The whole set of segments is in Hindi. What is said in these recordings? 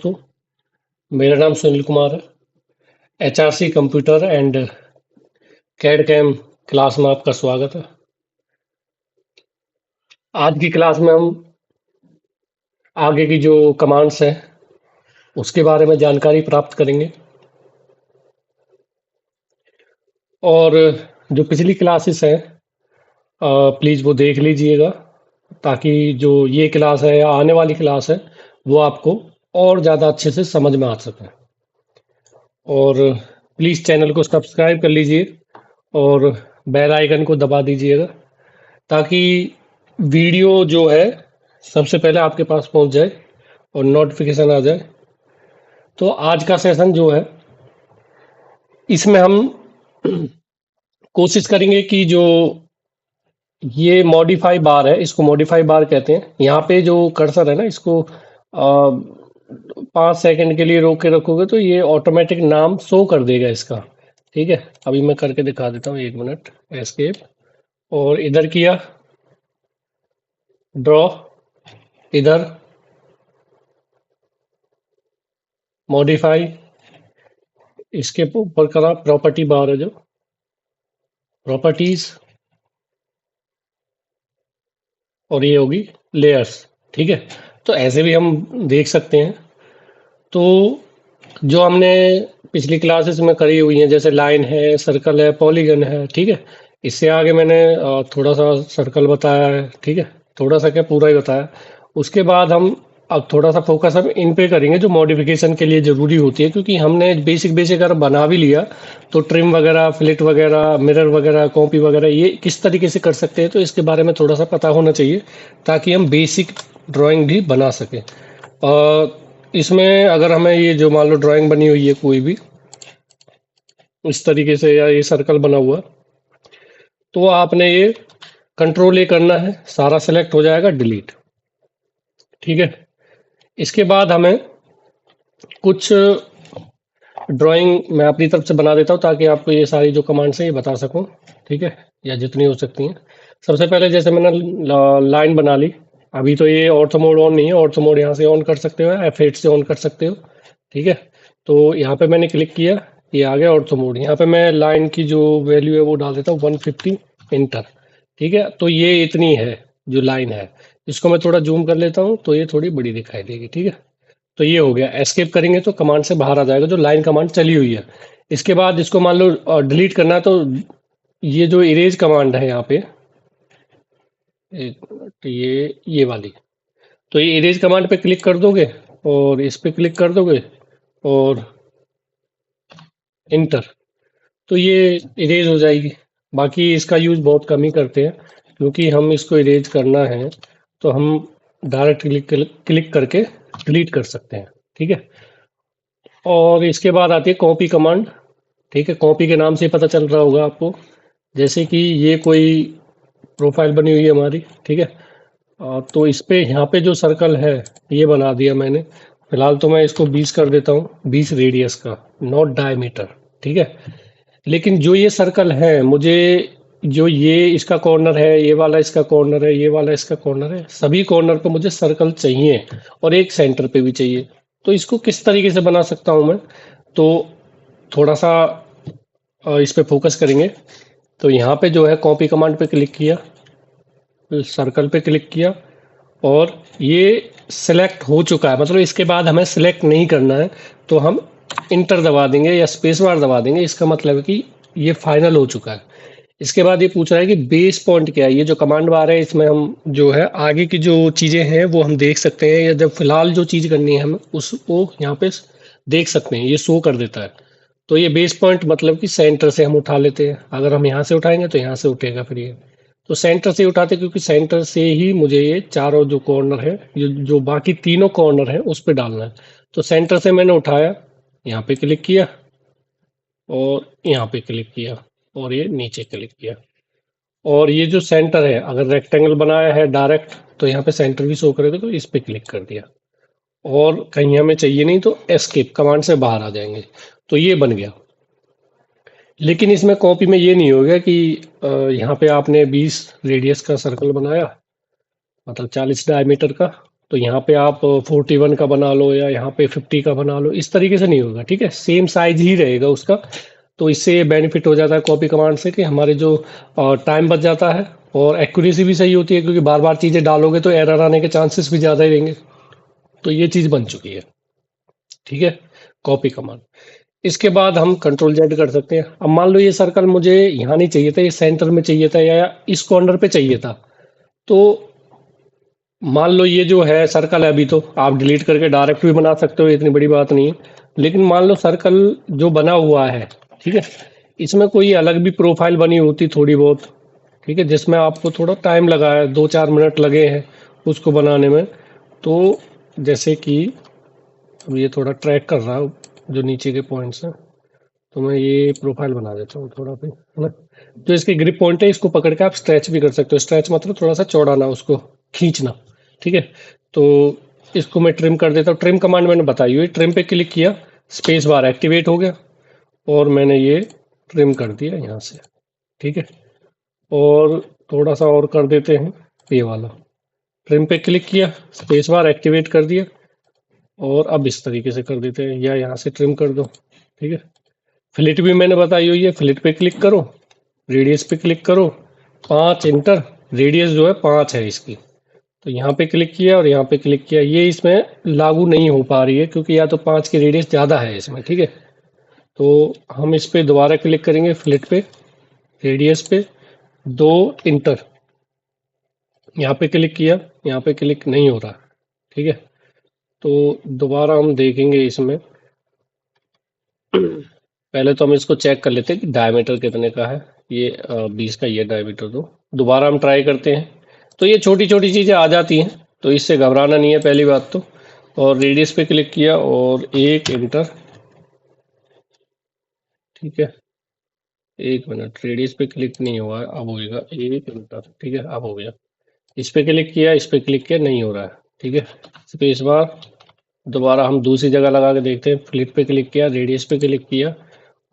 दोस्तों, मेरा नाम सुनील कुमार है। HRC computer and CAD CAM class में आपका स्वागत है। आज की क्लास में हम आगे की जो कमांड्स हैं उसके बारे में जानकारी प्राप्त करेंगे और जो पिछली क्लासेस हैं प्लीज़ वो देख लीजिएगा, ताकि जो ये क्लास है या आने वाली क्लास है वो आपको और ज़्यादा अच्छे से समझ में आ सके। और प्लीज़ चैनल को सब्सक्राइब कर लीजिए और बेल आइकन को दबा दीजिएगा, ताकि वीडियो जो है सबसे पहले आपके पास पहुंच जाए और नोटिफिकेशन आ जाए। तो आज का सेशन जो है इसमें हम कोशिश करेंगे कि जो ये मॉडिफाई बार है, इसको मॉडिफाई बार कहते हैं। यहाँ पे जो कर्सर है ना, इसको 5 सेकंड के लिए रोक के रखोगे तो ये ऑटोमेटिक नाम शो कर देगा इसका। ठीक है, अभी मैं करके दिखा देता हूँ, 1 मिनट। एस्केप और इधर किया, ड्रॉ, इधर मॉडिफाई, इसके ऊपर करा प्रॉपर्टी बार है जो प्रॉपर्टीज, और ये होगी लेयर्स। ठीक है, तो ऐसे भी हम देख सकते हैं। तो जो हमने पिछली क्लासेस में करी हुई हैं, जैसे लाइन है, सर्कल है, पॉलीगन है, ठीक है। इससे आगे मैंने थोड़ा सा सर्कल बताया है, ठीक है, थोड़ा सा क्या पूरा ही बताया। उसके बाद हम अब थोड़ा सा फोकस हम इन पे करेंगे जो मॉडिफिकेशन के लिए ज़रूरी होती है, क्योंकि हमने बेसिक बेसिक अगर बना भी लिया तो ट्रिम वगैरह, फ्लिट वगैरह, मिरर वगैरह, कॉपी वगैरह ये किस तरीके से कर सकते हैं, तो इसके बारे में थोड़ा सा पता होना चाहिए, ताकि हम बेसिक ड्राइंग भी बना सकें। इसमें अगर हमें ये जो मान लो ड्राइंग बनी हुई है कोई भी इस तरीके से, या ये सर्कल बना हुआ, तो आपने ये कंट्रोल ए करना है, सारा सेलेक्ट हो जाएगा, डिलीट। ठीक है, इसके बाद हमें कुछ ड्राइंग मैं अपनी तरफ से बना देता हूँ, ताकि आपको ये सारी जो कमांड्स हैं ये बता सकूँ। ठीक है, या जितनी हो सकती हैं। सबसे पहले जैसे मैंने लाइन बना ली। अभी तो ये ऑर्थो मोड ऑन नहीं है, ऑर्थो मोड यहाँ से ऑन कर सकते हो, F8 से ऑन कर सकते हो। ठीक है, तो यहाँ पे मैंने क्लिक किया, ये आ गया ऑर्थो मोड। यहाँ पे मैं लाइन की जो वैल्यू है वो डाल देता हूँ 150, इंटर। ठीक है, तो ये इतनी है जो लाइन है। इसको मैं थोड़ा जूम कर लेता हूँ तो ये थोड़ी बड़ी दिखाई देगी। ठीक है, तो ये हो गया। एस्केप करेंगे तो कमांड से बाहर आ जाएगा, जो लाइन कमांड चली हुई है। इसके बाद इसको मान लो डिलीट करना है, तो ये जो इरेज कमांड है यहाँ पे, तो ये वाली, तो ये इरेज कमांड पे क्लिक कर दोगे और इस पे क्लिक कर दोगे और इंटर, तो ये इरेज हो जाएगी। बाकी इसका यूज बहुत कम ही करते हैं, क्योंकि हम इसको इरेज करना है तो हम डायरेक्ट क्लिक करके डिलीट कर सकते हैं। ठीक है, और इसके बाद आती है कॉपी कमांड। ठीक है, कॉपी के नाम से पता चल रहा होगा आपको, जैसे कि ये कोई प्रोफाइल बनी हुई है हमारी। ठीक है, तो इस पे यहाँ पे जो सर्कल है ये बना दिया मैंने। फिलहाल तो मैं इसको 20 कर देता हूँ, 20 रेडियस का, नॉट डायमीटर। ठीक है, लेकिन जो ये सर्कल है, मुझे जो ये इसका कॉर्नर है, ये वाला इसका कॉर्नर है, ये वाला इसका कॉर्नर है, सभी कॉर्नर पे मुझे सर्कल चाहिए और एक सेंटर पे भी चाहिए। तो इसको किस तरीके से बना सकता हूँ मैं, तो थोड़ा सा इस पे फोकस करेंगे। तो यहाँ पे जो है कॉपी कमांड पे क्लिक किया, सर्कल पे क्लिक किया, और ये सिलेक्ट हो चुका है। मतलब इसके बाद हमें सिलेक्ट नहीं करना है, तो हम इंटर दबा देंगे या स्पेस बार दबा देंगे। इसका मतलब है कि ये फाइनल हो चुका है। इसके बाद ये पूछ रहा है कि बेस पॉइंट क्या है। ये जो कमांड बार है, इसमें हम जो है आगे की जो चीज़ें हैं वो हम देख सकते हैं, या जब फिलहाल जो चीज़ करनी है हम उसको यहाँ पे देख सकते हैं, ये शो कर देता है। तो ये बेस पॉइंट मतलब कि सेंटर से हम उठा लेते हैं। अगर हम यहाँ से उठाएंगे तो यहाँ से उठेगा, फिर ये तो सेंटर से उठाते हैं, क्योंकि सेंटर से ही मुझे ये चारों जो कॉर्नर है, जो बाकी तीनों कॉर्नर है उस पर डालना है। तो सेंटर से मैंने उठाया, यहाँ पे क्लिक किया और यहाँ पे क्लिक किया और ये नीचे क्लिक किया। और ये जो सेंटर है, अगर रेक्टेंगल बनाया है डायरेक्ट, तो यहाँ पे सेंटर भी शो करेगा, तो इस पे क्लिक कर दिया। और कहीं हमें चाहिए नहीं तो एस्केप कमांड से बाहर आ जाएंगे। तो ये बन गया। लेकिन इसमें कॉपी में ये नहीं होगा कि यहाँ पे आपने 20 रेडियस का सर्कल बनाया, मतलब 40 डायमीटर का, तो यहाँ पे आप 41 का बना लो या यहाँ पे 50 का बना लो, इस तरीके से नहीं होगा, ठीक है, सेम साइज ही रहेगा उसका। तो इससे ये बेनिफिट हो जाता है कॉपी कमांड से कि हमारे जो टाइम बच जाता है और एक्यूरेसी भी सही होती है, क्योंकि बार बार चीज़ें डालोगे तो एरर आने के चांसेस भी ज़्यादा ही रहेंगे। तो ये चीज़ बन चुकी है, ठीक है, कॉपी कमांड। इसके बाद हम कंट्रोल जेड कर सकते हैं। अब मान लो ये सर्कल मुझे यहाँ नहीं चाहिए था, ये सेंटर में चाहिए था या इस कॉर्नर पे चाहिए था। तो मान लो ये जो है सर्कल है, अभी तो आप डिलीट करके डायरेक्ट भी बना सकते हो, इतनी बड़ी बात नहीं है। लेकिन मान लो सर्कल जो बना हुआ है, ठीक है, इसमें कोई अलग भी प्रोफाइल बनी होती थोड़ी बहुत, ठीक है, जिसमें आपको थोड़ा टाइम लगा है, 2-4 मिनट लगे हैं उसको बनाने में। तो जैसे कि अब ये थोड़ा ट्रैक कर रहा हूँ जो नीचे के पॉइंट्स हैं, तो मैं ये प्रोफाइल बना देता हूँ थोड़ा भी, है ना। जो इसके ग्रिप पॉइंट है, इसको पकड़ के आप स्ट्रेच भी कर सकते हो। स्ट्रेच मतलब थोड़ा सा चौड़ाना, उसको खींचना, ठीक है। तो इसको मैं ट्रिम कर देता हूँ। ट्रिम कमांड मैंने बताई हुई, ट्रिम पे क्लिक किया, स्पेस बार एक्टिवेट हो गया और मैंने ये ट्रिम कर दिया यहाँ से, ठीक है। और थोड़ा सा और कर देते हैं, ये वाला ट्रिम पे क्लिक किया, स्पेस बार एक्टिवेट कर दिया और अब इस तरीके से कर देते हैं, या यहाँ से ट्रिम कर दो, ठीक है। फ्लिट भी मैंने बताई हुई है, फ्लिट पे क्लिक करो, रेडियस पे क्लिक करो, 5 इंटर, रेडियस जो है 5 है इसकी। तो यहाँ पे क्लिक किया और यहाँ पे क्लिक किया, ये इसमें लागू नहीं हो पा रही है क्योंकि या तो 5 की रेडियस ज़्यादा है इसमें, ठीक है। तो हम इस पे दोबारा क्लिक करेंगे, फ्लिट पे, रेडियस पे 2 इंटर, यहाँ पे क्लिक किया, यहाँ पे क्लिक नहीं हो रहा, ठीक है। तो दोबारा हम देखेंगे इसमें। पहले तो हम इसको चेक कर लेते हैं कि डायमीटर कितने का है। ये 20 का ये डायमीटर दो। दोबारा हम ट्राई करते हैं। तो ये छोटी छोटी चीज़ें आ जाती हैं, तो इससे घबराना नहीं है पहली बात तो। और रेडियस पे क्लिक किया और 1 इंटर, ठीक है। 1 मिनट, रेडियस पे क्लिक नहीं हुआ है, अब होएगा 1 इंटर, ठीक है, अब हो गया। इस पे क्लिक किया, इस पे क्लिक किया, नहीं हो रहा है, ठीक है। स्पेस बार, दोबारा हम दूसरी जगह लगा के देखते हैं। फ्लिप पे क्लिक किया, रेडियस पे क्लिक किया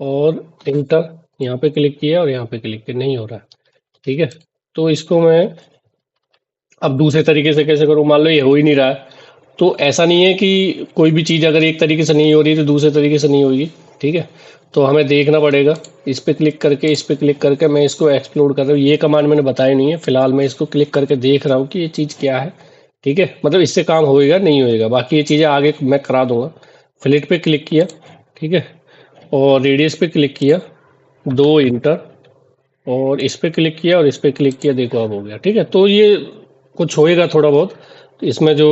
और इंटर, यहाँ पे क्लिक किया और यहाँ पे क्लिक किया, नहीं हो रहा है, ठीक है। तो इसको मैं अब दूसरे तरीके से कैसे करूँ। मान लो ये हो ही नहीं रहा है, तो ऐसा नहीं है कि कोई भी चीज़ अगर एक तरीके से नहीं हो रही तो दूसरे तरीके से नहीं होगी, ठीक है। तो हमें देखना पड़ेगा, इस पे क्लिक करके, इस पे क्लिक करके मैं इसको एक्सप्लोर कर रहा हूँ। ये कमांड मैंने बताई नहीं है, फिलहाल मैं इसको क्लिक करके देख रहा हूँ कि ये चीज़ क्या है, ठीक है। मतलब इससे काम होएगा नहीं होएगा, बाकी ये चीज़ें आगे मैं करा दूंगा। फ्लिट पे क्लिक किया, ठीक है, और रेडियस पे क्लिक किया, 2 इंटर, और इस पे क्लिक किया और इस पे क्लिक किया, देखो अब हो गया, ठीक है। तो ये कुछ होएगा थोड़ा बहुत। तो इसमें जो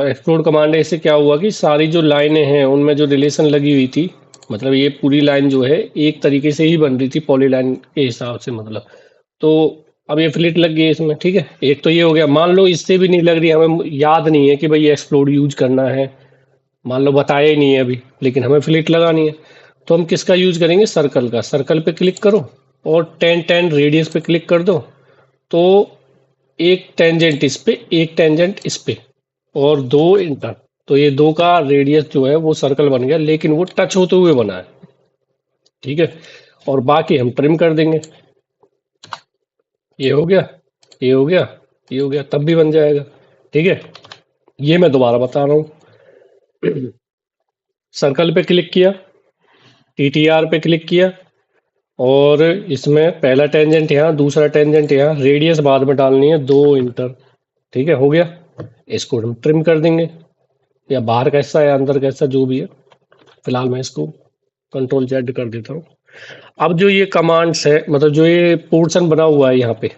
एक्सप्लोर कमांड है, इससे क्या हुआ कि सारी जो लाइनें हैं उनमें जो रिलेशन लगी हुई थी, मतलब ये पूरी लाइन जो है एक तरीके से ही बन रही थी पॉलीलाइन के हिसाब से, मतलब। तो अब ये फ्लिट लग गई इसमें, ठीक है। एक तो ये हो गया। मान लो इससे भी नहीं लग रही, हमें याद नहीं है कि भाई ये एक्सप्लोर यूज करना है, मान लो बताया ही नहीं है अभी, लेकिन हमें फ्लिट लगानी है। तो हम किसका यूज करेंगे, सर्कल का। सर्कल पे क्लिक करो और 10-10 रेडियस पे क्लिक कर दो। तो एक टेंजेंट इस पे, एक टेंजेंट इस पे और 2 इंटर। तो ये 2 का रेडियस जो है वो सर्कल बन गया, लेकिन वो टच होते हुए बना है, ठीक है। और बाकी हम ट्रिम कर देंगे। ये हो गया, ये हो गया, ये हो गया, तब भी बन जाएगा, ठीक है। ये मैं दोबारा बता रहा हूँ। सर्कल पे क्लिक किया, टीटीआर पे क्लिक किया और इसमें पहला टेंजेंट यहाँ, दूसरा टेंजेंट यहाँ, रेडियस बाद में डालनी है, 2 इंटर, ठीक है, हो गया। इसको हम ट्रिम कर देंगे, या बाहर का हिस्सा या अंदर का हिस्सा जो भी है। फिलहाल मैं इसको कंट्रोल जेड कर देता हूँ। अब जो ये कमांड्स है, मतलब जो ये पोर्शन बना हुआ है यहाँ पे,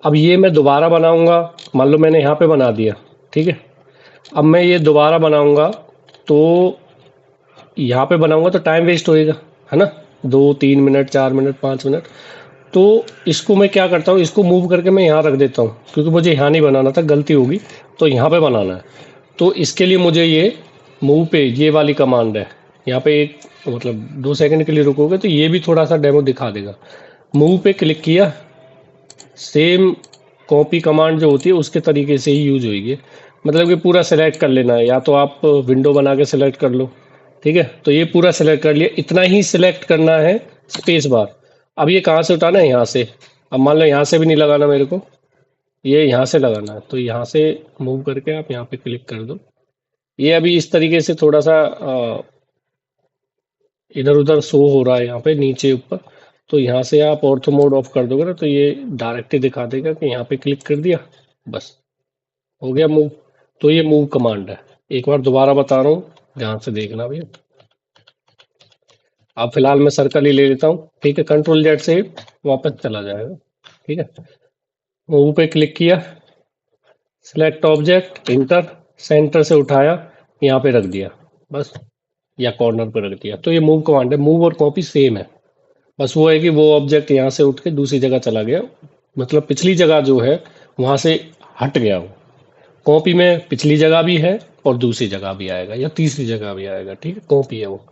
अब ये मैं दोबारा बनाऊंगा। मान लो मैंने यहाँ पे बना दिया, ठीक है। अब मैं ये दोबारा बनाऊंगा, तो यहाँ पे बनाऊंगा तो टाइम वेस्ट होएगा, है ना, 2-3 मिनट, 4 मिनट, 5 मिनट। तो इसको मैं क्या करता हूँ, इसको मूव करके मैं यहाँ रख देता हूँ, क्योंकि मुझे यहाँ नहीं बनाना था, गलती होगी, तो यहाँ पे बनाना है। तो इसके लिए मुझे ये मूव पे, ये वाली कमांड है, यहाँ पे एक, मतलब 2 सेकंड के लिए रुकोगे तो ये भी थोड़ा सा डेमो दिखा देगा। मूव पे क्लिक किया, सेम कॉपी कमांड जो होती है उसके तरीके से ही यूज होगी। मतलब कि पूरा सेलेक्ट कर लेना है, या तो आप विंडो बना के सेलेक्ट कर लो, ठीक है। तो ये पूरा सेलेक्ट कर लिया, इतना ही सेलेक्ट करना है, स्पेस बार। अब ये कहाँ से उठाना है, यहाँ से। अब मान लो यहाँ से भी नहीं लगाना मेरे को, ये यहाँ से लगाना है, तो यहाँ से मूव करके आप यहाँ पे क्लिक कर दो। ये अभी इस तरीके से थोड़ा सा इधर उधर शो हो रहा है यहाँ पे नीचे ऊपर। तो यहाँ से आप ऑर्थो मोड ऑफ कर दोगे ना, तो ये डायरेक्ट ही दिखा देगा कि यहाँ पे क्लिक कर दिया, बस हो गया मूव। तो ये मूव कमांड है। एक बार दोबारा बता रहा हूँ, ध्यान से देखना भैया। अब फिलहाल मैं सर्कल ही ले लेता हूँ, ठीक है। कंट्रोल जेड से वापस चला जाएगा, ठीक है। मूव पे क्लिक किया, सिलेक्ट ऑब्जेक्ट, इंटर, सेंटर से उठाया, यहाँ पे रख दिया बस, या कॉर्नर पे रख दिया। तो ये मूव कमांड है। मूव और कॉपी सेम है, बस वो है कि वो ऑब्जेक्ट यहाँ से उठ के दूसरी जगह चला गया, मतलब पिछली जगह जो है वहां से हट गया वो। कॉपी में पिछली जगह भी है और दूसरी जगह भी आएगा या तीसरी जगह भी आएगा, ठीक है। कॉपी है वो।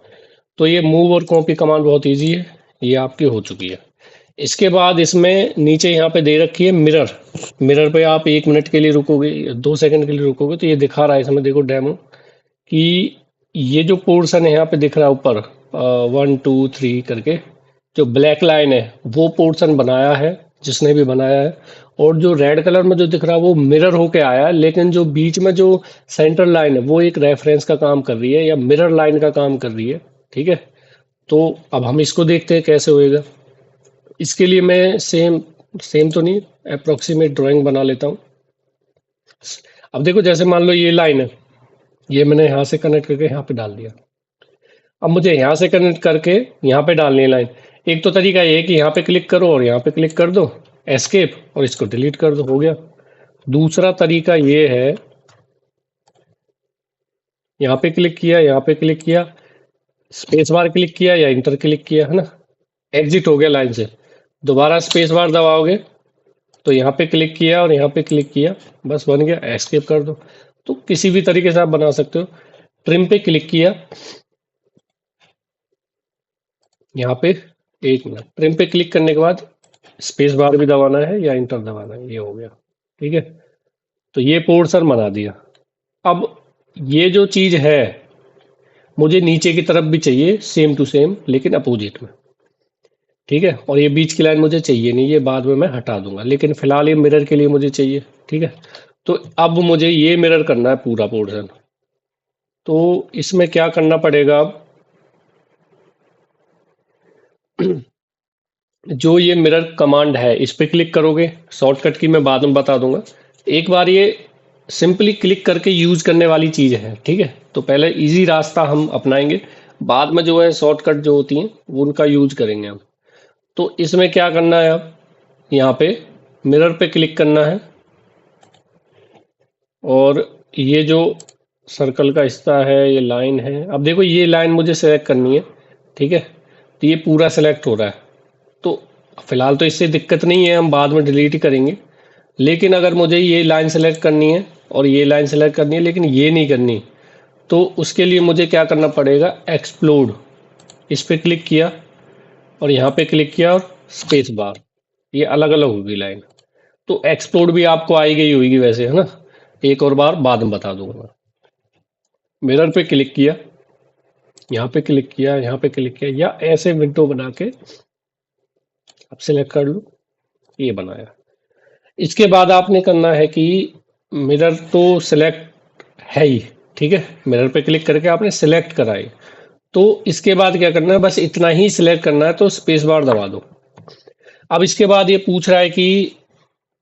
तो ये मूव और कॉपी कमांड बहुत इजी है, ये आपकी हो चुकी है। इसके बाद इसमें नीचे यहाँ पे दे रखी है मिरर। मिरर पे आप 1 मिनट के लिए रुकोगे, 2 सेकंड के लिए रुकोगे, तो ये दिखा रहा है इसमें, देखो डेमो, कि ये जो पोर्शन है यहाँ पे दिख रहा है ऊपर 1 2 3 करके, जो ब्लैक लाइन है वो पोर्शन बनाया है जिसने भी बनाया है। और जो रेड कलर में जो दिख रहा है वो मिरर होके आया है, लेकिन जो बीच में जो सेंटर लाइन है वो एक रेफरेंस का काम कर रही है या मिरर लाइन का काम कर रही है, ठीक है। तो अब हम इसको देखते हैं कैसे होएगा। इसके लिए मैं सेम सेम तो नहीं, अप्रोक्सीमेट ड्राइंग बना लेता हूँ। अब देखो, जैसे मान लो ये लाइन है, ये मैंने यहाँ से कनेक्ट करके यहाँ पे डाल दिया। अब मुझे यहाँ से कनेक्ट करके यहाँ पे डालनी है लाइन। एक तो तरीका ये है कि यहाँ पे क्लिक करो और यहाँ पे क्लिक कर दो, एस्केप, और इसको डिलीट कर दो, हो गया। दूसरा तरीका ये है, यहाँ पे क्लिक किया, यहाँ पे क्लिक किया, स्पेस बार क्लिक किया या इंटर क्लिक किया, है ना, एग्जिट हो गया लाइन से। दोबारा स्पेस बार दबाओगे तो यहाँ पे क्लिक किया और यहाँ पे क्लिक किया, बस बन गया, एस्केप कर दो। तो किसी भी तरीके से आप बना सकते हो। ट्रिम पे क्लिक किया, यहाँ पे 1 मिनट, ट्रिम पे क्लिक करने के बाद स्पेस बार भी दबाना है या इंटर दबाना है, ये हो गया, ठीक है। तो ये पोर्शन बना दिया। अब ये जो चीज है मुझे नीचे की तरफ भी चाहिए, सेम टू सेम, लेकिन अपोजिट में, ठीक है। और ये बीच की लाइन मुझे चाहिए नहीं, ये बाद में मैं हटा दूंगा, लेकिन फिलहाल ये मिरर के लिए मुझे चाहिए, ठीक है। तो अब मुझे ये मिरर करना है पूरा पोर्शन। तो इसमें क्या करना पड़ेगा, अब जो ये मिरर कमांड है इस पे क्लिक करोगे, शॉर्टकट की मैं बाद में बता दूंगा। एक बार ये सिंपली क्लिक करके यूज करने वाली चीज है, ठीक है। तो पहले इजी रास्ता हम अपनाएंगे, बाद में जो है शॉर्टकट जो होती हैं वो उनका यूज करेंगे हम। तो इसमें क्या करना है, अब यहाँ पे मिरर पे क्लिक करना है, और ये जो सर्कल का हिस्सा है, ये लाइन है, अब देखो ये लाइन मुझे सेलेक्ट करनी है, ठीक है। तो ये पूरा सेलेक्ट हो रहा है, तो फिलहाल तो इससे दिक्कत नहीं है, हम बाद में डिलीट ही करेंगे। लेकिन अगर मुझे ये लाइन सेलेक्ट करनी है और ये लाइन सेलेक्ट करनी है लेकिन ये नहीं करनी, तो उसके लिए मुझे क्या करना पड़ेगा, एक्सप्लोड, इस पे क्लिक किया और यहाँ पे क्लिक किया और स्पेस बार, ये अलग अलग होगी लाइन। तो एक्सप्लोड भी आपको आई गई होगी वैसे, है ना, एक और बार बाद में बता दूंगा। मिरर पे क्लिक किया, यहाँ पे क्लिक किया, यहाँ पे क्लिक किया, या ऐसे विंडो बना के आप सिलेक्ट कर लो, ये बनाया। इसके बाद आपने करना है कि मिरर तो सिलेक्ट है ही, ठीक है, मिरर पे क्लिक करके आपने सिलेक्ट कराई। तो इसके बाद क्या करना है, बस इतना ही सिलेक्ट करना है, तो स्पेस बार दबा दो। अब इसके बाद ये पूछ रहा है कि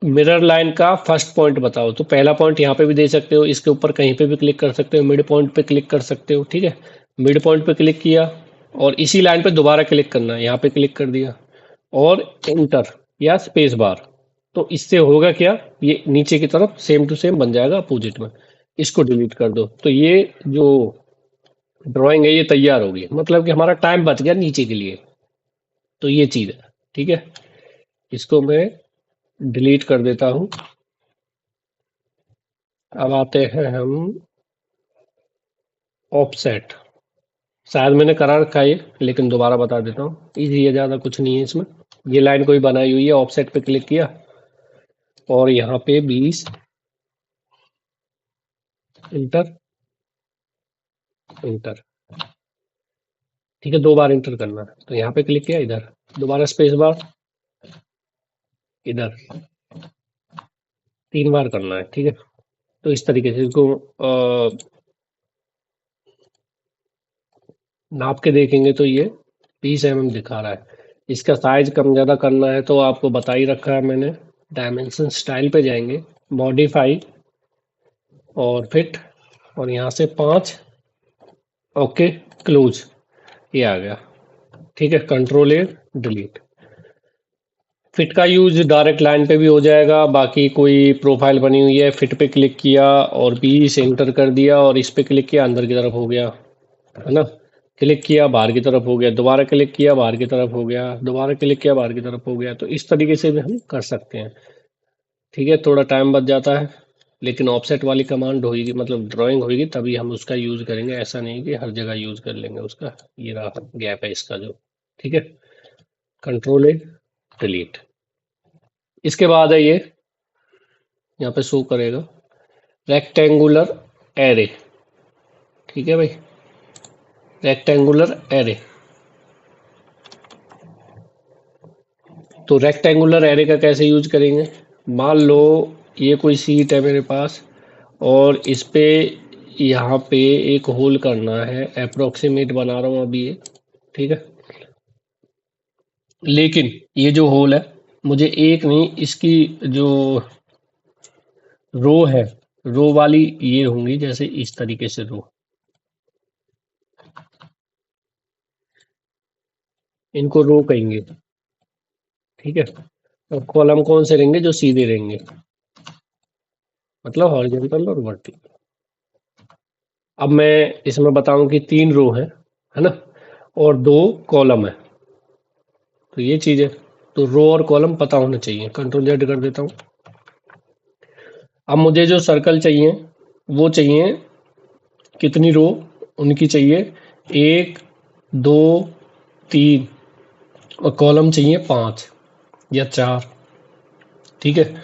मिरर लाइन का फर्स्ट पॉइंट बताओ। तो पहला पॉइंट यहाँ पे भी दे सकते हो, इसके ऊपर कहीं पे भी क्लिक कर सकते हो, मिड पॉइंट पे क्लिक कर सकते हो, ठीक है। मिड पॉइंट पे क्लिक किया और इसी लाइन पे दोबारा क्लिक करना है, यहाँ पे क्लिक कर दिया और एंटर या स्पेस बार। तो इससे होगा क्या, ये नीचे की तरफ सेम टू सेम बन जाएगा अपोजिट में। इसको डिलीट कर दो, तो ये जो ड्राइंग है ये तैयार होगी, मतलब कि हमारा टाइम बच गया नीचे के लिए। तो ये चीज है, ठीक है। इसको मैं डिलीट कर देता हूँ। अब आते हैं हम ऑफसेट। शायद मैंने करा रखा है ये, लेकिन दोबारा बता देता हूँ, इजी है, ज़्यादा कुछ नहीं है इसमें। ये लाइन कोई बनाई हुई है, ऑफसेट पे क्लिक किया और यहाँ पे 20, इंटर, इंटर, ठीक है। 2 बार इंटर करना है, तो यहाँ पे क्लिक किया, इधर दोबारा स्पेस बार, इधर, 3 बार करना है, ठीक है। तो इस तरीके से इसको नाप के देखेंगे तो ये 20 mm दिखा रहा है। इसका साइज कम ज़्यादा करना है तो आपको बता ही रखा है मैंने। डायमेंशन स्टाइल पे जाएंगे, मॉडिफाई और फिट, और यहाँ से 5, ओके, क्लोज, ये आ गया, ठीक है। कंट्रोल ए, डिलीट। फिट का यूज डायरेक्ट लाइन पे भी हो जाएगा। बाकी कोई प्रोफाइल बनी हुई है, फिट पे क्लिक किया और 20 एंटर कर दिया, और इस पे क्लिक किया, अंदर की तरफ हो गया, है ना। क्लिक किया, बाहर की तरफ हो गया, दोबारा क्लिक किया, बाहर की तरफ हो गया, दोबारा क्लिक किया, बाहर की तरफ हो गया। तो इस तरीके से भी हम कर सकते हैं, ठीक है। थोड़ा टाइम बच जाता है, लेकिन ऑफसेट वाली कमांड होगी, मतलब ड्राइंग होगी, तभी हम उसका यूज करेंगे। ऐसा नहीं कि हर जगह यूज कर लेंगे उसका। ये रहा गैप है इसका जो, ठीक है। कंट्रोल ए, डिलीट। इसके बाद है ये, यहाँ पे शो करेगा रेक्टेंगुलर एरे, ठीक है भाई, रेक्टेंगुलर एरे। तो रेक्टेंगुलर एरे का कैसे यूज करेंगे? मान लो ये कोई सीट है मेरे पास, और इस पे यहाँ पे एक होल करना है, अप्रोक्सीमेट बना रहा हूँ अभी ये, ठीक है। लेकिन ये जो होल है, मुझे एक नहीं, इसकी जो रो है, रो वाली ये होंगी, जैसे इस तरीके से रो, इनको रो कहेंगे, ठीक है। और कॉलम कौन से रहेंगे? जो सीधे रहेंगे, मतलब हॉरिजॉन्टल और वर्टिकल। अब मैं इसमें बताऊं कि 3 रो है ना, और 2 कॉलम है, तो ये चीज है। तो रो और कॉलम पता होना चाहिए। कंट्रोल जेड कर देता हूँ। अब मुझे जो सर्कल चाहिए वो चाहिए, कितनी रो उनकी चाहिए? 1, 2, 3, और कॉलम चाहिए 5 या 4, ठीक है।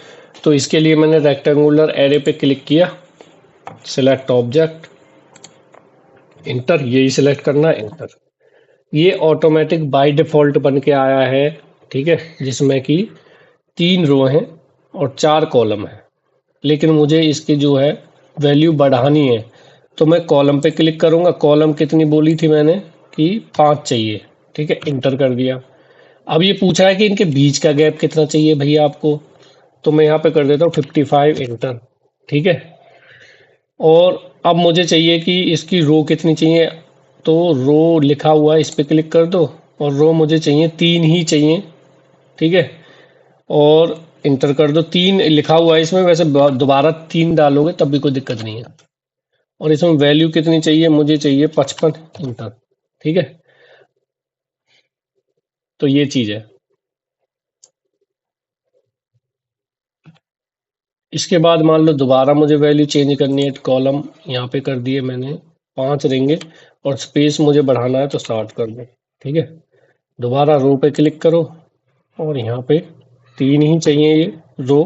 तो इसके लिए मैंने रेक्टेंगुलर एरे पे क्लिक किया, सिलेक्ट ऑब्जेक्ट, इंटर, यही सिलेक्ट करना है, इंटर। ये ऑटोमेटिक बाय डिफॉल्ट बन के आया है, ठीक है, जिसमें कि 3 रो हैं और 4 कॉलम है। लेकिन मुझे इसकी जो है वैल्यू बढ़ानी है, तो मैं कॉलम पे क्लिक करूंगा। कॉलम कितनी बोली थी मैंने कि 5 चाहिए, ठीक है, इंटर कर दिया। अब ये पूछा है कि इनके बीच का गैप कितना चाहिए भैया आपको, तो मैं यहाँ पे कर देता हूँ 55, इंटर, ठीक है। और अब मुझे चाहिए कि इसकी रो कितनी चाहिए, तो रो लिखा हुआ है, इस पे क्लिक कर दो, और रो मुझे चाहिए 3 ही चाहिए, ठीक है। और इंटर कर दो। 3 लिखा हुआ है इसमें, वैसे दोबारा 3 डालोगे तब भी कोई दिक्कत नहीं है। और इसमें वैल्यू कितनी चाहिए? मुझे चाहिए 55, इंटर, ठीक है। तो ये चीज है। इसके बाद मान लो दोबारा मुझे वैल्यू चेंज करनी है, कॉलम यहाँ पे कर दिए मैंने, 5 रहेंगे, और स्पेस मुझे बढ़ाना है तो 60 कर दो, ठीक है। दोबारा रो पे क्लिक करो, और यहाँ पे 3 ही चाहिए ये रो,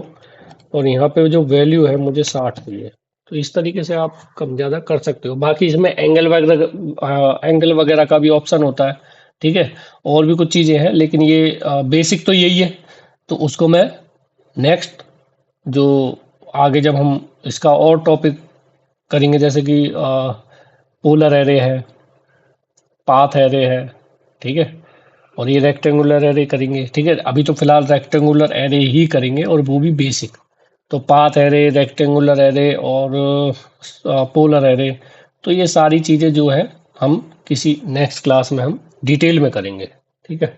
और यहाँ पे जो वैल्यू है मुझे 60 चाहिए। तो इस तरीके से आप कम ज़्यादा कर सकते हो। बाकी इसमें एंगल वगैरह का भी ऑप्शन होता है, ठीक है। और भी कुछ चीज़ें हैं, लेकिन ये बेसिक तो यही है। तो उसको मैं नेक्स्ट, जो आगे जब हम इसका और टॉपिक करेंगे, जैसे कि पोलर एरे है, पाथ एरे है, ठीक है, और ये रेक्टेंगुलर एरे करेंगे, ठीक है। अभी तो फिलहाल रेक्टेंगुलर एरे ही करेंगे, और वो भी बेसिक। तो पाथ एरे, रेक्टेंगुलर एरे और पोलर एरे, तो ये सारी चीज़ें जो है हम किसी नेक्स्ट क्लास में हम डिटेल में करेंगे, ठीक है।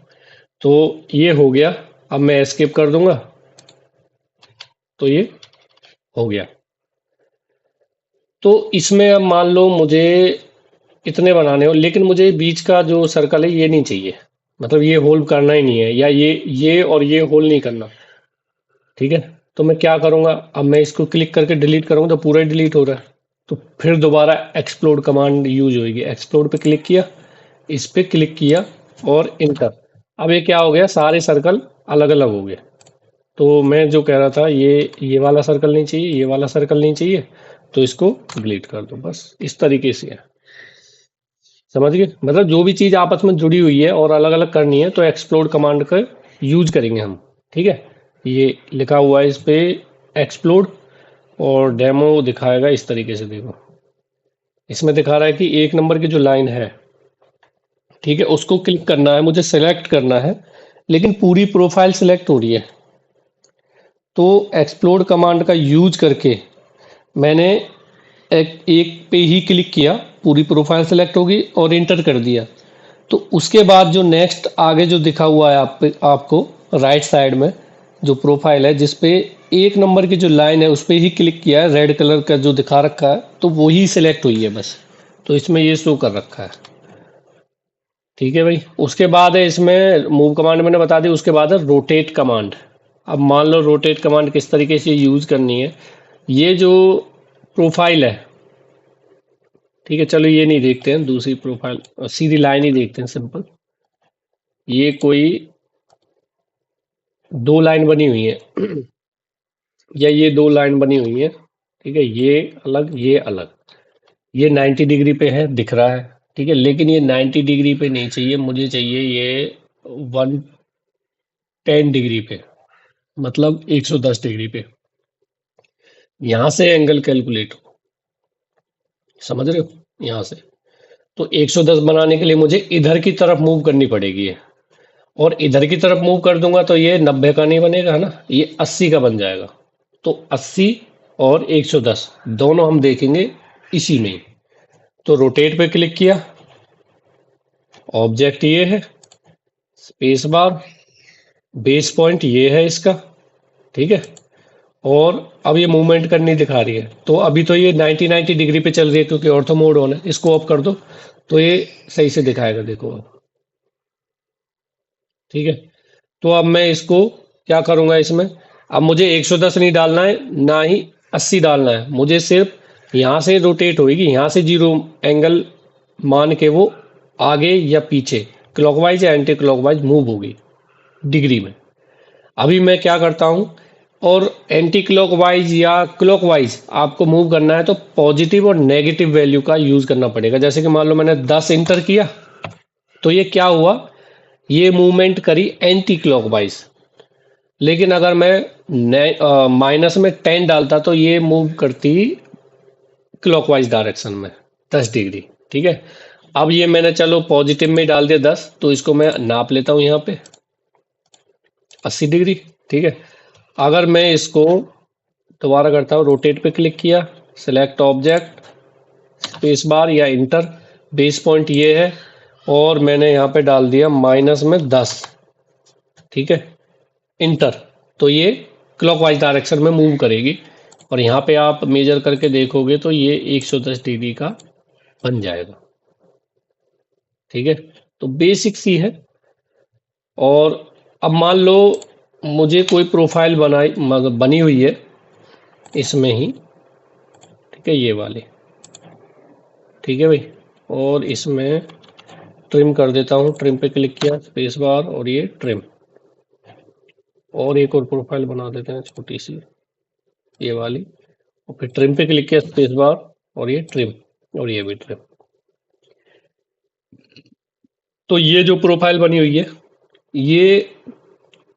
तो ये हो गया। अब मैं एस्केप कर दूंगा, तो ये हो गया। तो इसमें अब मान लो मुझे इतने बनाने हो, लेकिन मुझे बीच का जो सर्कल है ये नहीं चाहिए, मतलब ये होल करना ही नहीं है, या ये और ये होल नहीं करना, ठीक है। तो मैं क्या करूंगा? अब मैं इसको क्लिक करके डिलीट करूंगा तो पूरा ही डिलीट हो रहा है। तो फिर दोबारा एक्सप्लोड कमांड यूज होगी। एक्सप्लोड पे क्लिक किया, इस पे क्लिक किया, और इंटर। अब ये क्या हो गया? सारे सर्कल अलग अलग हो गए। तो मैं जो कह रहा था, ये वाला सर्कल नहीं चाहिए, ये वाला सर्कल नहीं चाहिए, तो इसको डिलीट कर दो। बस इस तरीके से है, समझ गए? मतलब जो भी चीज़ आपस में जुड़ी हुई है और अलग अलग करनी है, तो एक्सप्लोड कमांड का यूज करेंगे हम, ठीक है। ये लिखा हुआ है इस पे, एक्सप्लोड और डेमो दिखाएगा इस तरीके से। देखो इसमें दिखा रहा है कि 1 नंबर की जो लाइन है, ठीक है, उसको क्लिक करना है, मुझे सेलेक्ट करना है, लेकिन पूरी प्रोफाइल सेलेक्ट हो रही है। तो एक्सप्लोड कमांड का यूज करके मैंने एक पे ही क्लिक किया, पूरी प्रोफाइल सेलेक्ट होगी और इंटर कर दिया। तो उसके बाद जो नेक्स्ट आगे जो दिखा हुआ है आपको राइट साइड में जो प्रोफाइल है, जिस पे 1 नंबर की जो लाइन है उस पे ही क्लिक किया है, रेड कलर का जो दिखा रखा है, तो वही सिलेक्ट हुई है बस। तो इसमें ये शो कर रखा है, ठीक है भाई। उसके बाद है इसमें मूव कमांड मैंने बता दी, उसके बाद है रोटेट कमांड। अब मान लो रोटेट कमांड किस तरीके से यूज करनी है। ये जो प्रोफाइल है, ठीक है, चलो ये नहीं देखते हैं, दूसरी प्रोफाइल सीधी लाइन ही देखते हैं सिंपल। ये कोई 2 लाइन बनी हुई है या ये 2 लाइन बनी हुई है, ठीक है, ये अलग ये अलग। ये 90 डिग्री पे है, दिख रहा है, ठीक है, लेकिन ये 90 डिग्री पे नहीं चाहिए, मुझे चाहिए ये 110 डिग्री पे, मतलब 110 डिग्री पे। यहां से एंगल कैलकुलेट हो, समझ रहे हो, यहां से। तो 110 बनाने के लिए मुझे इधर की तरफ मूव करनी पड़ेगी ये, और इधर की तरफ मूव कर दूंगा तो ये 90 का नहीं बनेगा, है ना, ये 80 का बन जाएगा। तो 80 और 110 दोनों हम देखेंगे इसी में ही। तो रोटेट पे क्लिक किया, ऑब्जेक्ट ये है, स्पेस बार, बेस पॉइंट ये है इसका, ठीक है, और अब ये मूवमेंट करनी दिखा रही है। तो अभी तो ये 90 डिग्री पे चल रही है क्योंकि ऑर्थो मोड ऑन है। इसको ऑफ कर दो तो ये सही से दिखाएगा, देखो अब, ठीक है। तो अब मैं इसको क्या करूंगा, इसमें अब मुझे 110 नहीं डालना है, ना ही 80 डालना है, मुझे सिर्फ यहाँ से रोटेट होगी, यहाँ से 0 एंगल मान के वो आगे या पीछे क्लॉकवाइज या एंटी क्लॉकवाइज मूव होगी डिग्री में। अभी मैं क्या करता हूँ, और एंटी क्लॉकवाइज या क्लॉकवाइज आपको मूव करना है तो पॉजिटिव और नेगेटिव वैल्यू का यूज करना पड़ेगा। जैसे कि मान लो मैंने 10 इंटर किया, तो ये क्या हुआ, ये मूवमेंट करी एंटी क्लॉकवाइज। लेकिन अगर मैं माइनस में 10 डालता तो ये मूव करती क्लॉकवाइज डायरेक्शन में 10 डिग्री, ठीक है। अब ये मैंने चलो पॉजिटिव में डाल दिया 10, तो इसको मैं नाप लेता हूं यहाँ पे 80 डिग्री, ठीक है। अगर मैं इसको दोबारा करता हूँ, रोटेट पे क्लिक किया, सेलेक्ट ऑब्जेक्ट, स्पेस बार या इंटर, बेस पॉइंट ये है, और मैंने यहाँ पे डाल दिया माइनस में 10, ठीक है, इंटर, तो ये क्लॉकवाइज डायरेक्शन में मूव करेगी। और यहाँ पे आप मेजर करके देखोगे तो ये 110 डिग्री का बन जाएगा, ठीक है। तो बेसिक सी है। और अब मान लो मुझे कोई प्रोफाइल बनी हुई है इसमें ही, ठीक है, ये वाली, ठीक है भाई, और इसमें ट्रिम कर देता हूँ, ट्रिम पे क्लिक किया, स्पेस बार, और ये ट्रिम, और एक और प्रोफाइल बना देते हैं छोटी सी, ये वाली, और फिर ट्रिम पे क्लिक किया, स्पेस बार, और ये ट्रिम, और ये भी ट्रिम। तो ये जो प्रोफाइल बनी हुई है ये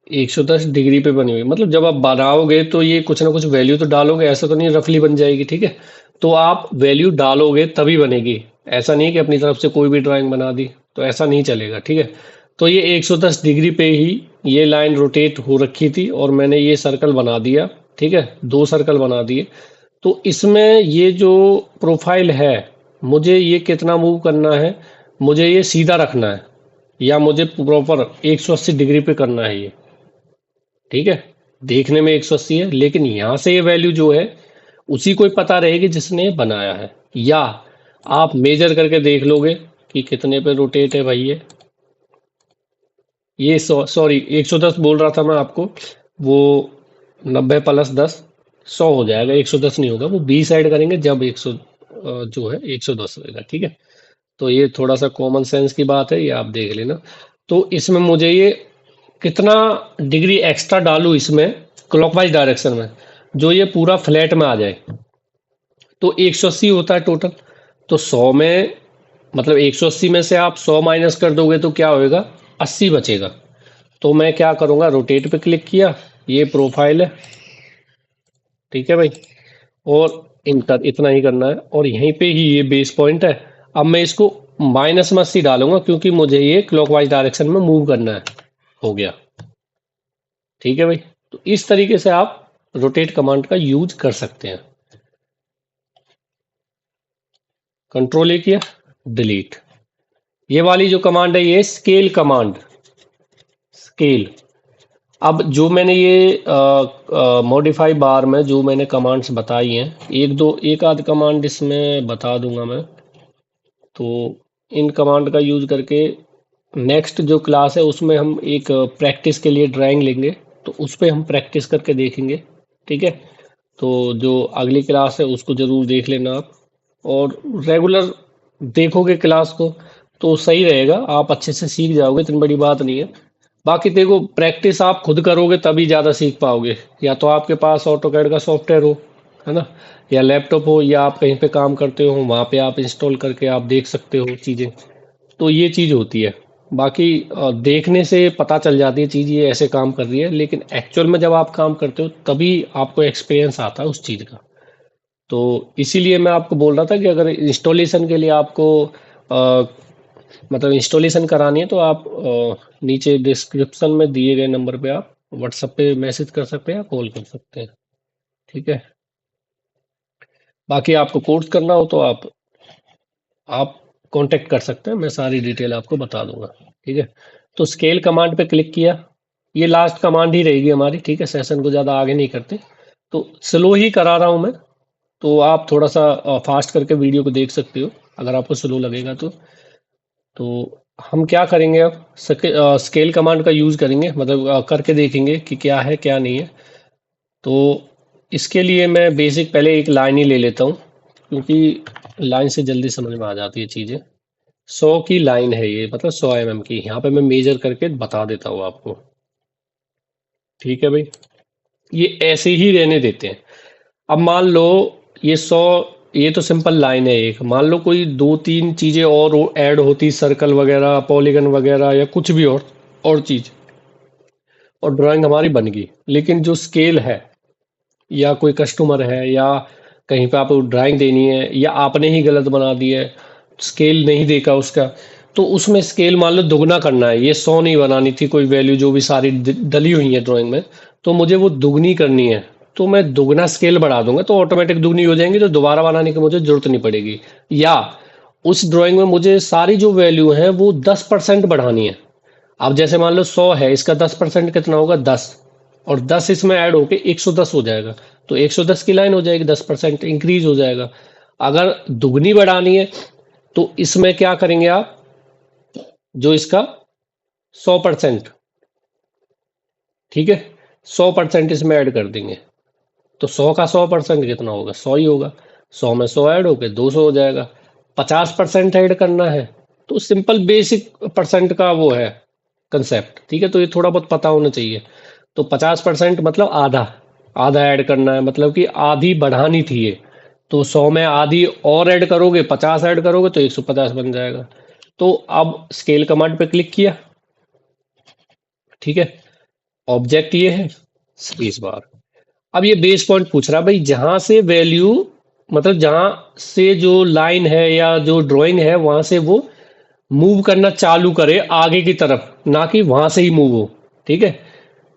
110 डिग्री पे बनी हुई है। मतलब जब आप बनाओगे तो ये कुछ ना कुछ वैल्यू तो डालोगे, ऐसा तो नहीं रफली बन जाएगी, ठीक है। तो आप वैल्यू डालोगे तभी बनेगी, ऐसा नहीं कि अपनी तरफ से कोई भी ड्राइंग बना दी, तो ऐसा नहीं चलेगा, ठीक है। तो ये 110 डिग्री पे ही ये लाइन रोटेट हो रखी थी और मैंने ये सर्कल बना दिया, ठीक है, 2 सर्कल बना दिए। तो इसमें ये जो प्रोफाइल है, मुझे ये कितना मूव करना है, मुझे ये सीधा रखना है या मुझे प्रॉपर 180 डिग्री पे करना है ये, ठीक है। देखने में 180 है, लेकिन यहां से ये वैल्यू जो है उसी को ही पता रहेगी जिसने ये बनाया है, या आप मेजर करके देख लोगे कि कितने पे रोटेट है भाई ये सॉरी 110 बोल रहा था मैं आपको, वो 90 प्लस 10 100 हो जाएगा, 110 नहीं होगा, वो 20 ऐड करेंगे जब 100 जो है 110 होगा, ठीक है। तो ये थोड़ा सा कॉमन सेंस की बात है, ये आप देख लेना। तो इसमें मुझे ये कितना डिग्री एक्स्ट्रा डालूं इसमें क्लॉकवाइज डायरेक्शन में, जो ये पूरा फ्लैट में आ जाए। तो 180 होता है टोटल, तो 100 में मतलब 180 में से आप 100 माइनस कर दोगे तो क्या होएगा, 80 बचेगा। तो मैं क्या करूंगा, रोटेट पे क्लिक किया, ये प्रोफाइल है, ठीक है भाई, और इंटर, इतना ही करना है। और यहीं पे ही ये बेस पॉइंट है। अब मैं इसको माइनस में 80 डालूंगा क्योंकि मुझे ये क्लॉकवाइज डायरेक्शन में मूव करना है। हो गया, ठीक है भाई। तो इस तरीके से आप रोटेट कमांड का यूज कर सकते हैं। कंट्रोल ए किया, डिलीट। ये वाली जो कमांड है ये स्केल कमांड, स्केल। अब जो मैंने ये मॉडिफाई बार में जो मैंने कमांड्स बताई हैं, एक आध कमांड इसमें बता दूंगा मैं। तो इन कमांड का यूज करके नेक्स्ट जो क्लास है उसमें हम एक प्रैक्टिस के लिए ड्राइंग लेंगे, तो उस पर हम प्रैक्टिस करके देखेंगे। ठीक है, तो जो अगली क्लास है उसको ज़रूर देख लेना आप, और रेगुलर देखोगे क्लास को तो सही रहेगा, आप अच्छे से सीख जाओगे, इतनी बड़ी बात नहीं है। बाकी देखो, प्रैक्टिस आप खुद करोगे तभी ज़्यादा सीख पाओगे। या तो आपके पास ऑटोकैड का सॉफ्टवेयर हो, है ना, या लैपटॉप हो, या आप कहीं पे काम करते हो वहाँ पे आप इंस्टॉल करके आप देख सकते हो चीज़ें। तो ये चीज़ होती है। बाकी देखने से पता चल जाती है चीज़ ये ऐसे काम कर रही है, लेकिन एक्चुअल में जब आप काम करते हो तभी आपको एक्सपीरियंस आता है उस चीज़ का। तो इसीलिए मैं आपको बोल रहा था कि अगर इंस्टॉलेशन के लिए आपको अ, मतलब इंस्टॉलेशन करानी है तो आप नीचे डिस्क्रिप्शन में दिए गए नंबर पे आप व्हाट्सएप पे मैसेज कर सकते हैं या कॉल कर सकते हैं। ठीक है, बाकी आपको कोर्स करना हो तो आप कांटेक्ट कर सकते हैं, मैं सारी डिटेल आपको बता दूंगा। ठीक है, तो स्केल कमांड पे क्लिक किया, ये लास्ट कमांड ही रहेगी हमारी। ठीक है, सेशन को ज़्यादा आगे नहीं करते, तो स्लो ही करा रहा हूँ मैं, तो आप थोड़ा सा फास्ट करके वीडियो को देख सकते हो अगर आपको स्लो लगेगा तो हम क्या करेंगे अब, स्केल कमांड का यूज़ करेंगे, मतलब करके देखेंगे कि क्या है क्या नहीं है। तो इसके लिए मैं बेसिक पहले एक लाइन ही ले लेता हूँ, क्योंकि लाइन से जल्दी समझ में आ जाती है चीज़ें। 100 की लाइन है ये, मतलब 100 mm की। यहाँ पे मैं मेजर करके बता देता हूँ आपको। ठीक है भाई, ये ऐसे ही रहने देते हैं। अब मान लो ये 100, ये तो सिंपल लाइन है एक, मान लो कोई दो तीन चीज़ें और ऐड होती, सर्कल वगैरह, पॉलीगन वगैरह, या कुछ भी और चीज़, और ड्राइंग हमारी बन गई। लेकिन जो स्केल है, या कोई कस्टमर है, या कहीं पे आपको ड्राइंग देनी है, या आपने ही गलत बना दी है, स्केल नहीं देखा उसका, तो उसमें स्केल मान लो दुगना करना है। ये 100 नहीं बनानी थी कोई वैल्यू जो भी सारी डली हुई है ड्राइंग में, तो मुझे वो दुगनी करनी है, तो मैं दुगना स्केल बढ़ा दूंगा तो ऑटोमेटिक दुगनी हो जाएंगी, तो दोबारा बनाने की मुझे जरूरत नहीं पड़ेगी। या उस ड्राइंग में मुझे सारी जो वैल्यू है वो 10% बढ़ानी है। अब जैसे मान लो 100 है, इसका 10% कितना होगा, 10, और 10 इसमें ऐड होके 110 हो जाएगा, तो 110 की लाइन हो जाएगी, 10% इंक्रीज हो जाएगा। अगर दुगनी बढ़ानी है तो इसमें क्या करेंगे आप, जो इसका 100%, ठीक है, 100% इसमें ऐड कर देंगे, तो 100 का 100% कितना होगा, 100 ही होगा। 100 में 100 ऐड होके 200 हो जाएगा। 50% ऐड करना है तो सिंपल बेसिक परसेंट का वो है कंसेप्ट। ठीक है, तो ये थोड़ा बहुत पता होना चाहिए। तो 50% मतलब आधा, आधा ऐड करना है, मतलब कि आधी बढ़ानी थी ये, तो 100 में आधी और ऐड करोगे, 50 ऐड करोगे तो 150 बन जाएगा। तो अब स्केल कमांड पे क्लिक किया, ठीक है, ऑब्जेक्ट ये है, स्पेस बार। अब ये बेस पॉइंट पूछ रहा है भाई, जहां से वैल्यू, मतलब जहां से जो लाइन है या जो ड्राइंग है वहां से वो मूव करना चालू करे आगे की तरफ, ना कि वहां से ही मूव हो। ठीक है,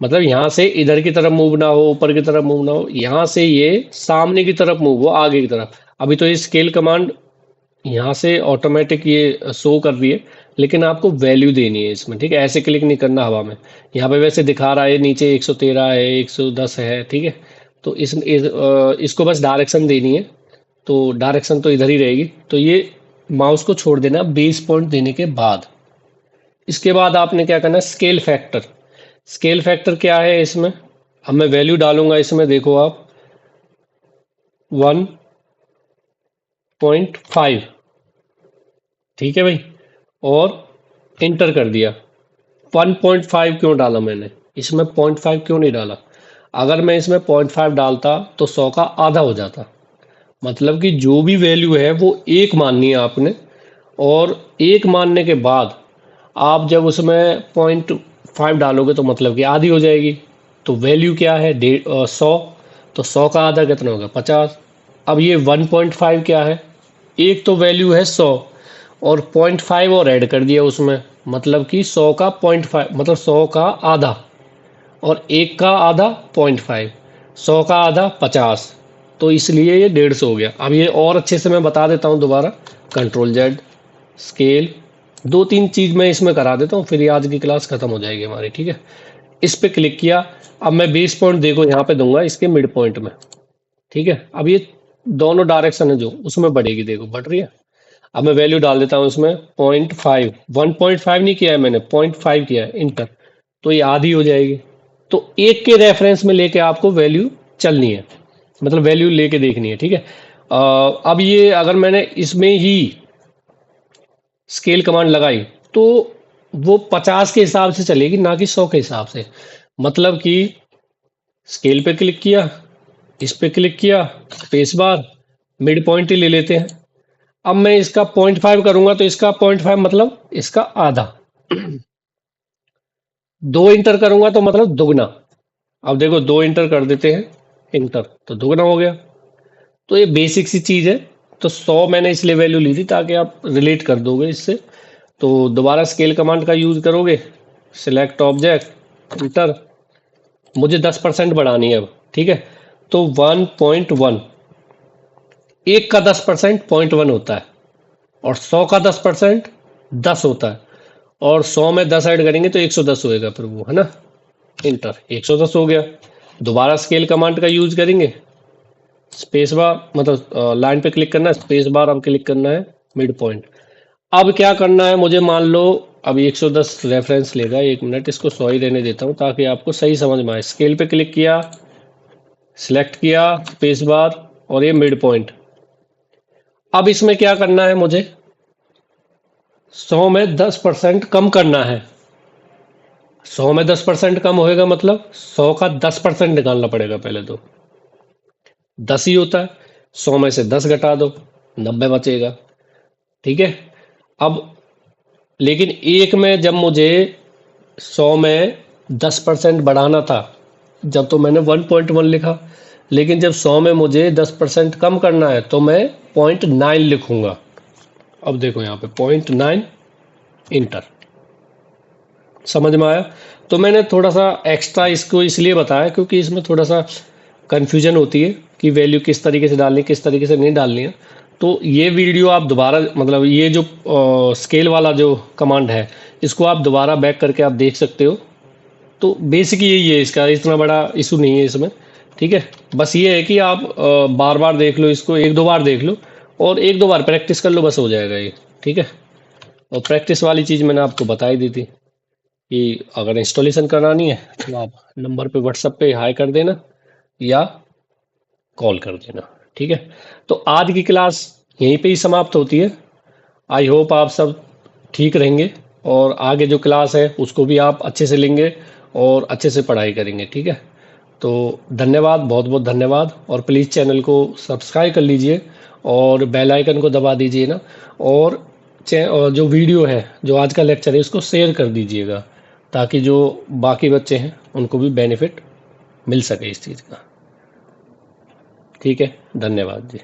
मतलब यहाँ से इधर की तरफ मूव ना हो, ऊपर की तरफ मूव ना हो, यहाँ से ये सामने की तरफ मूव हो, आगे की तरफ। अभी तो ये स्केल कमांड यहाँ से ऑटोमेटिक ये शो कर रही है, लेकिन आपको वैल्यू देनी है इसमें। ठीक है, ऐसे क्लिक नहीं करना हवा में। यहाँ पे वैसे दिखा रहा है नीचे 113 है, 110 है। ठीक है, तो इसको बस डायरेक्शन देनी है, तो डायरेक्शन तो इधर ही रहेगी। तो ये माउस को छोड़ देना बेस पॉइंट देने के बाद। इसके बाद आपने क्या करना है, स्केल फैक्टर। स्केल फैक्टर क्या है इसमें, अब मैं वैल्यू डालूंगा इसमें, देखो आप 1.5। ठीक है भाई, और इंटर कर दिया। 1.5 क्यों डाला मैंने इसमें, 0.5 क्यों नहीं डाला? अगर मैं इसमें 0.5 डालता तो 100 का आधा हो जाता। मतलब कि जो भी वैल्यू है वो एक माननी है आपने, और एक मानने के बाद आप जब उसमें 0.5 डालोगे तो मतलब कि आधी हो जाएगी। तो वैल्यू क्या है, 100, तो 100 का आधा कितना होगा 50। अब ये 1.5 क्या है, एक तो वैल्यू है 100 और 0.5 और ऐड कर दिया उसमें, मतलब कि 100 का 0.5 मतलब 100 का आधा, और एक का आधा 0.5, 100 का आधा 50, तो इसलिए ये 150 हो गया। अब ये और अच्छे से मैं बता देता हूँ दोबारा, कंट्रोल जेड, स्केल, 2-3 चीज़ मैं इसमें करा देता हूँ, फिर ये आज की क्लास खत्म हो जाएगी हमारी, ठीक है। इस पे क्लिक किया, अब मैं बेस पॉइंट देखो यहाँ पे दूंगा इसके मिड पॉइंट में, ठीक है। अब ये दोनों डायरेक्शन है जो उसमें बढ़ेगी, देखो बढ़ रही है। अब मैं वैल्यू डाल देता हूँ इसमें 0.5, 1.5 नहीं किया है मैंने, 0.5 किया है, इंटर, तो ये आधी हो जाएगी। तो एक के रेफरेंस में लेके आपको वैल्यू चलनी है, मतलब वैल्यू लेके देखनी है, ठीक है। अब ये अगर मैंने इसमें ही स्केल कमांड लगाई तो वो 50 के हिसाब से चलेगी, ना कि 100 के हिसाब से। मतलब कि स्केल पे क्लिक किया, इस पे क्लिक किया, स्पेस बार, मिड पॉइंट ही ले लेते हैं। अब मैं इसका 0.5 करूंगा तो इसका 0.5 मतलब इसका आधा, 2 इंटर करूंगा तो मतलब दुगना। अब देखो 2 इंटर कर देते हैं, इंटर, तो दुगना हो गया। तो ये बेसिक सी चीज है। तो 100 मैंने इसलिए वैल्यू ली थी ताकि आप रिलेट कर दोगे इससे। तो दोबारा स्केल कमांड का यूज करोगे, सिलेक्ट ऑब्जेक्ट, इंटर, मुझे 10% बढ़ानी है अब, ठीक है। तो 1.1, एक का 10% 0.1 होता है, और 100 का 10% 10 होता है, और 100 में 10 ऐड करेंगे तो 110 होएगा, फिर वो है ना, इंटर, 110 हो गया। दोबारा स्केल कमांड का यूज करेंगे, स्पेस बार मतलब लाइन पे क्लिक करना है, स्पेस बार अब क्लिक करना है मिड पॉइंट। अब क्या करना है मुझे, मान लो अब 110 रेफरेंस लेगा, 1 मिनट, इसको 100 ही रहने देता हूँ ताकि आपको सही समझ में आए। स्केल पे क्लिक किया, सिलेक्ट किया, स्पेस बार, और ये मिड पॉइंट। अब इसमें क्या करना है मुझे, 100 में 10% कम करना है। 100 में 10% कम होएगा मतलब 100 का 10% निकालना पड़ेगा पहले, तो 10 ही होता है, 100 में से 10 घटा दो, 90 बचेगा, ठीक है। अब लेकिन एक में जब मुझे 100 में 10% बढ़ाना था, जब तो मैंने 1.1 लिखा, लेकिन जब 100 में मुझे 10% कम करना है तो मैं 0.9 लिखूंगा। अब देखो यहाँ पे 0.9, इंटर, समझ में आया। तो मैंने थोड़ा सा एक्स्ट्रा इसको इसलिए बताया क्योंकि इसमें थोड़ा सा कन्फ्यूजन होती है कि वैल्यू किस तरीके से डालनी, किस तरीके से नहीं डालनी है। तो ये वीडियो आप दोबारा, मतलब ये जो स्केल वाला जो कमांड है, इसको आप दोबारा बैक करके आप देख सकते हो। तो बेसिक यही है, इसका इतना बड़ा इशू नहीं है इसमें, ठीक है। बस ये है कि आप बार बार देख लो इसको, 1-2 बार देख लो और 1-2 बार प्रैक्टिस कर लो, बस हो जाएगा ये, ठीक है। और प्रैक्टिस वाली चीज़ मैंने आपको बता ही दी थी कि अगर इंस्टॉलेशन करानी है तो आप नंबर पे व्हाट्सएप पे हाई कर देना या कॉल कर देना, ठीक है। तो आज की क्लास यहीं पे ही समाप्त होती है। आई होप आप सब ठीक रहेंगे और आगे जो क्लास है उसको भी आप अच्छे से लेंगे और अच्छे से पढ़ाई करेंगे, ठीक है। तो धन्यवाद, बहुत बहुत धन्यवाद, और प्लीज़ चैनल को सब्सक्राइब कर लीजिए और बेल आइकन को दबा दीजिए ना, और जो वीडियो है, जो आज का लेक्चर है, उसको शेयर कर दीजिएगा ताकि जो बाकी बच्चे हैं उनको भी बेनिफिट मिल सके इस चीज़ का, ठीक है। धन्यवाद जी।